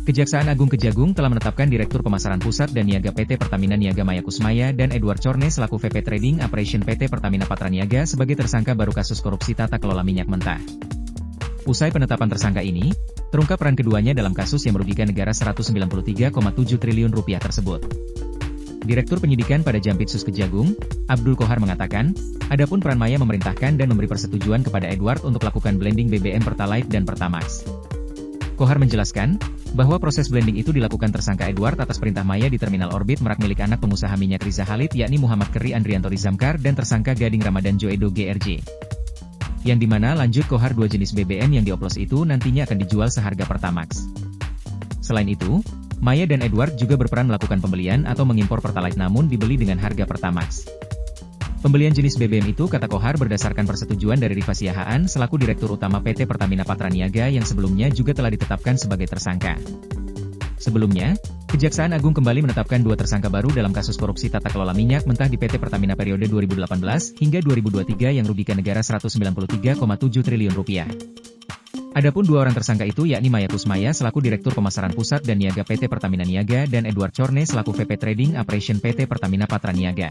Kejaksaan Agung Kejagung telah menetapkan Direktur Pemasaran Pusat dan Niaga PT Pertamina Niaga Maya Kusmaya dan Edward Corne selaku VP Trading Operation PT Pertamina Patraniaga sebagai tersangka baru kasus korupsi tata kelola minyak mentah. Usai penetapan tersangka ini, terungkap peran keduanya dalam kasus yang merugikan negara Rp193,7 triliun tersebut. Direktur Penyidikan pada Jampitsus Kejagung, Abdul Kohar mengatakan, adapun peran Maya memerintahkan dan memberi persetujuan kepada Edward untuk lakukan blending BBM Pertalite dan Pertamax. Kohar menjelaskan, bahwa proses blending itu dilakukan tersangka Edward atas perintah Maya di Terminal Orbit Merak milik anak pengusaha minyak Riza Khalid yakni Muhammad Keri Andrianto Rizamkar dan tersangka Gading Ramadan Joedo GRJ. Yang dimana lanjut Kohar dua jenis BBM yang dioplos itu nantinya akan dijual seharga Pertamax. Selain itu, Maya dan Edward juga berperan melakukan pembelian atau mengimpor Pertalite namun dibeli dengan harga Pertamax. Pembelian jenis BBM itu kata Kohar berdasarkan persetujuan dari Rifa Siahaan selaku Direktur Utama PT Pertamina Patraniaga yang sebelumnya juga telah ditetapkan sebagai tersangka. Sebelumnya, Kejaksaan Agung kembali menetapkan dua tersangka baru dalam kasus korupsi tata kelola minyak mentah di PT Pertamina periode 2018 hingga 2023 yang merugikan negara Rp193,7 triliun. Adapun dua orang tersangka itu yakni Maya Kusmaya selaku Direktur Pemasaran Pusat dan Niaga PT Pertamina Niaga dan Edward Corne selaku VP Trading Operation PT Pertamina Patraniaga.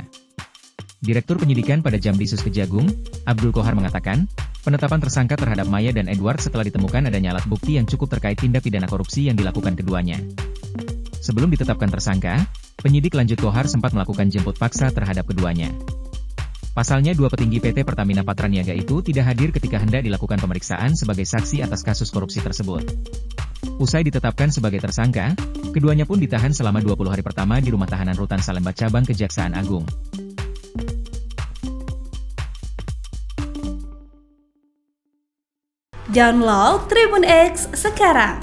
Direktur Penyidikan pada Jampitsus Kejagung, Abdul Kohar mengatakan, penetapan tersangka terhadap Maya dan Edward setelah ditemukan adanya alat bukti yang cukup terkait tindak pidana korupsi yang dilakukan keduanya. Sebelum ditetapkan tersangka, penyidik lanjut Kohar sempat melakukan jemput paksa terhadap keduanya. Pasalnya dua petinggi PT Pertamina Patraniaga itu tidak hadir ketika hendak dilakukan pemeriksaan sebagai saksi atas kasus korupsi tersebut. Usai ditetapkan sebagai tersangka, keduanya pun ditahan selama 20 hari pertama di Rumah Tahanan Rutan Salemba Cabang Kejaksaan Agung. Download Tribun X sekarang,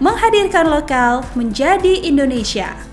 menghadirkan lokal menjadi Indonesia.